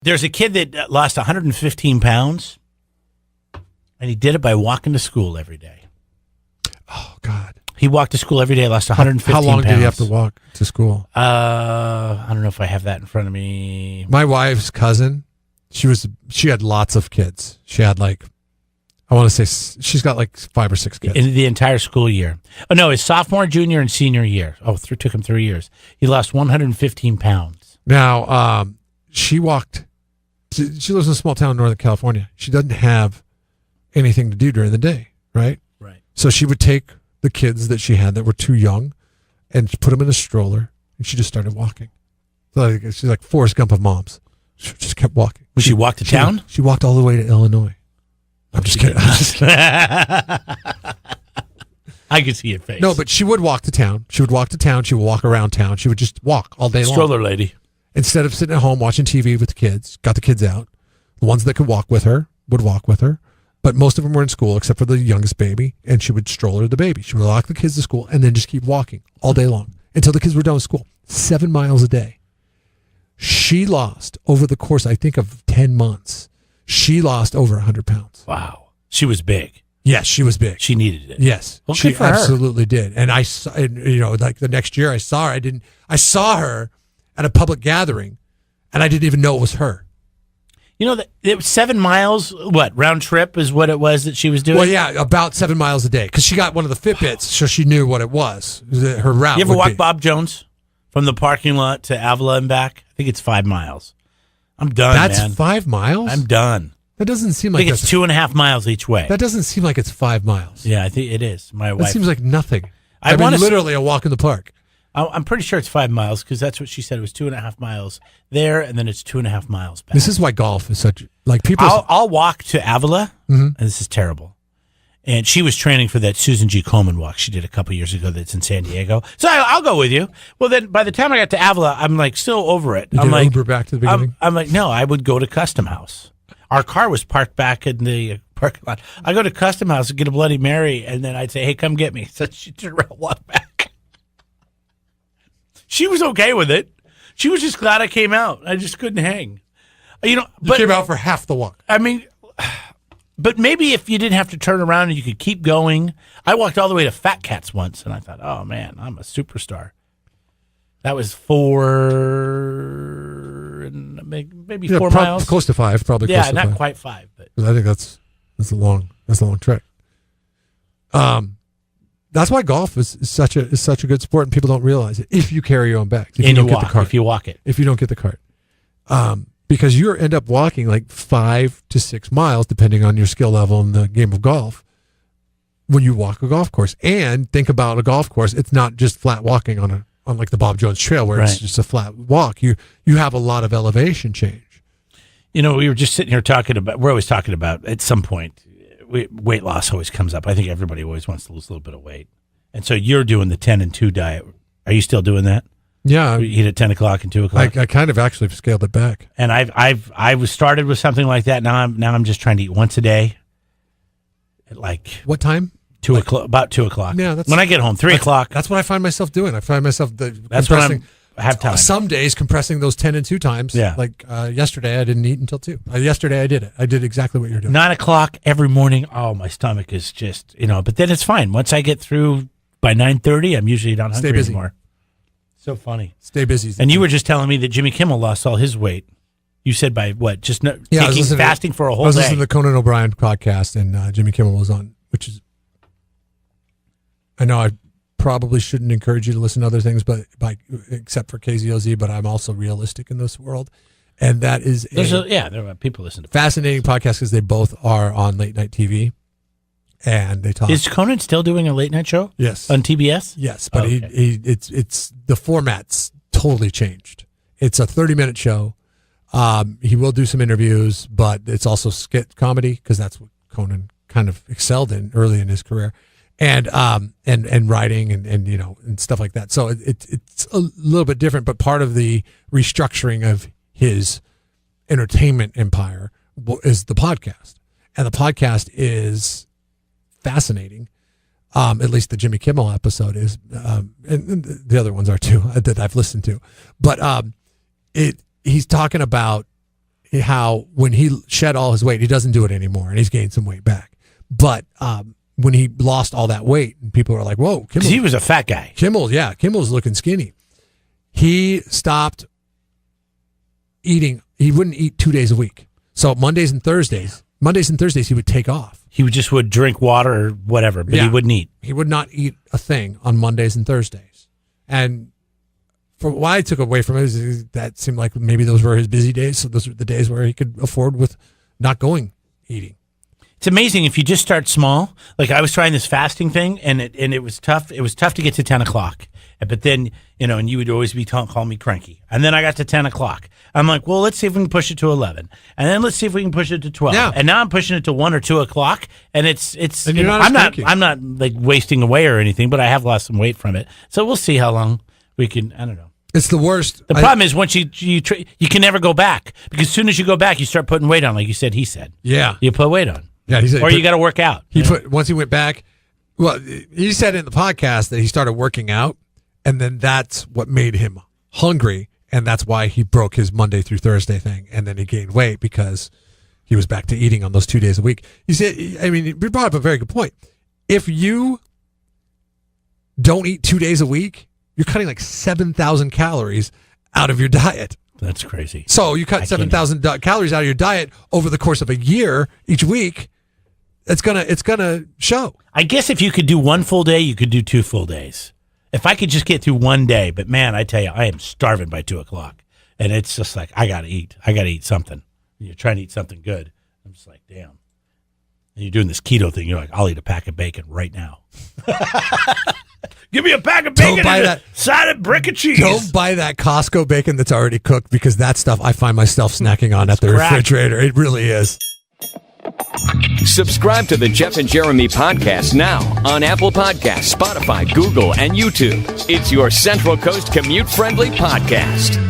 There's a kid that lost 115 pounds, and he did it by walking to school every day. Oh, God. He walked to school every day, lost 115 pounds. How long did he have to walk to school? I don't know if I have that in front of me. My wife's cousin, she had lots of kids. She had I want to say she's got 5 or 6 kids. In the entire school year. Oh, no, his sophomore, junior, and senior year. Oh, took him 3 years. He lost 115 pounds. Now, she walked. She lives in a small town in Northern California. She doesn't have anything to do during the day, right? Right. So she would take the kids that she had that were too young and put them in a stroller, and she just started walking. So she's like Forrest Gump of moms. She just kept walking. She walked to town? She walked all the way to Illinois. I'm just kidding. I could see your face. No, but she would walk to town. She would walk to town. She would walk around town. She would just walk all day long. Stroller lady. Instead of sitting at home watching TV with the kids, got the kids out. The ones that could walk with her would walk with her. But most of them were in school except for the youngest baby, and she would stroller the baby. She would walk the kids to school and then just keep walking all day long until the kids were done with school. 7 miles a day. She lost, over the course, I think, of 10 months, she lost over 100 pounds. Wow. She was big. Yes, she was big. She needed it. Yes, well, she good for her. Absolutely did. And I saw, the next year I saw her. I saw her at a public gathering, and I didn't even know it was her. It was 7 miles, round trip is what it was that she was doing? Well, yeah, about 7 miles a day, because she got one of the Fitbits, so she knew what it was. Her route. You ever walk Bob Jones from the parking lot to Avila and back? I think it's 5 miles. I'm done, man. That's 5 miles? I'm done. That doesn't seem like it's 2.5 miles each way. That doesn't seem like it's 5 miles. Yeah, I think it is. My wife. That seems like nothing. I mean, literally a walk in the park. I'm pretty sure it's 5 miles because that's what she said. It was 2.5 miles there, and then it's 2.5 miles back. This is why golf is such people. I'll walk to Avila, and this is terrible. And she was training for that Susan G. Komen walk she did a couple years ago. That's in San Diego. So I'll go with you. Well, then by the time I got to Avila, I'm still over it. Did you Uber back to the beginning? I'm like, no, I would go to Custom House. Our car was parked back in the parking lot. I go to Custom House and get a Bloody Mary, and then I'd say, hey, come get me. So she turned around and walked back. She was okay with it. She was just glad I came out. I just couldn't hang. You came out for half the walk. I mean, but maybe if you didn't have to turn around and you could keep going. I walked all the way to Fat Cats once, and I thought, oh, man, I'm a superstar. That was 4 miles. Close to 5, probably. Yeah, close to not 5. quite 5, but I think that's a long trek. That's why golf is such a good sport, and people don't realize it. If you carry your own bag, if you don't get the cart, if you walk it, if you don't get the cart, because you end up walking 5 to 6 miles, depending on your skill level in the game of golf. When you walk a golf course, and think about a golf course, it's not just flat walking on the Bob Jones Trail where it's just a flat walk. You have a lot of elevation change. We were just sitting here we're always talking about at some point. Weight loss always comes up. I think everybody always wants to lose a little bit of weight. And so you're doing the 10 and 2 diet. Are you still doing that? Yeah. You eat at 10 o'clock and 2 o'clock? I kind of actually scaled it back. And I was started with something like that. Now I'm just trying to eat once a day at what time? 2 o'clock, about 2 o'clock. Yeah, that's when I get home, 3 o'clock. That's what I find myself doing. I find myself that's when I have time. Some days compressing those 10 and 2 times. Yeah. Yesterday, I didn't eat until 2. Yesterday, I did it. I did exactly what you're doing. 9 o'clock every morning. Oh, my stomach is just, but then it's fine. Once I get through by 9:30, I'm usually not hungry anymore. So funny. Stay busy. And you were just telling me that Jimmy Kimmel lost all his weight. You said by what? Just fasting for a whole day. I was listening to the Conan O'Brien podcast, and Jimmy Kimmel was on, which is, I know I probably shouldn't encourage you to listen to other things, but except for KZOZ, but I'm also realistic in this world. And that is there are people listen to fascinating podcasts because they both are on late night TV, and they talk. Is Conan still doing a late night show? Yes, on TBS. Yes, but it's the format's totally changed. It's a 30-minute show. He will do some interviews, but it's also skit comedy because that's what Conan kind of excelled in early in his career. And writing and stuff like that. So it's a little bit different, but part of the restructuring of his entertainment empire is the podcast, and the podcast is fascinating. At least the Jimmy Kimmel episode is, and the other ones are too that I've listened to. But he's talking about how when he shed all his weight, he doesn't do it anymore, and he's gained some weight back. But when he lost all that weight, and people were like, "Whoa, Kimmel!" He was a fat guy. Kimmel's looking skinny. He stopped eating. He wouldn't eat 2 days a week. So Mondays and Thursdays, he would take off. He would drink water or whatever, but he wouldn't eat. He would not eat a thing on Mondays and Thursdays. And from what I took away from it is that seemed like maybe those were his busy days. So those were the days where he could afford with not going eating. It's amazing if you just start small. Like I was trying this fasting thing, and it was tough. It was tough to get to 10 o'clock. But then, and you would always be calling me cranky. And then I got to 10 o'clock. I'm like, well, let's see if we can push it to 11. And then let's see if we can push it to 12. Yeah. And now I'm pushing it to 1 or 2 o'clock. And And you're not I'm not like wasting away or anything, but I have lost some weight from it. So we'll see how long we can, I don't know. It's the worst. The problem is once you can never go back, because as soon as you go back, you start putting weight on, like you said, he said. Yeah. You put weight on. Yeah, he said, or you got to work out. Once he went back, well, he said in the podcast that he started working out, and then that's what made him hungry, and that's why he broke his Monday through Thursday thing, and then he gained weight because he was back to eating on those 2 days a week. You said, you brought up a very good point. If you don't eat 2 days a week, you're cutting like 7,000 calories out of your diet. That's crazy. So you cut 7,000 calories out of your diet over the course of a year each week. It's gonna show. I guess if you could do 1 full day, you could do 2 full days. If I could just get through 1 day, but man, I tell you, I am starving by 2 o'clock, and it's just like I gotta eat. I gotta eat something. You're trying to eat something good. I'm just like, damn. And you're doing this keto thing. You're like, I'll eat a pack of bacon right now. Give me a pack of bacon and a side of brick of cheese. Don't buy that Costco bacon that's already cooked, because that stuff I find myself snacking on at the refrigerator. It really is. Subscribe to the Jeff and Jeremy podcast now on Apple Podcasts, Spotify, Google, and YouTube. It's your Central Coast commute-friendly podcast.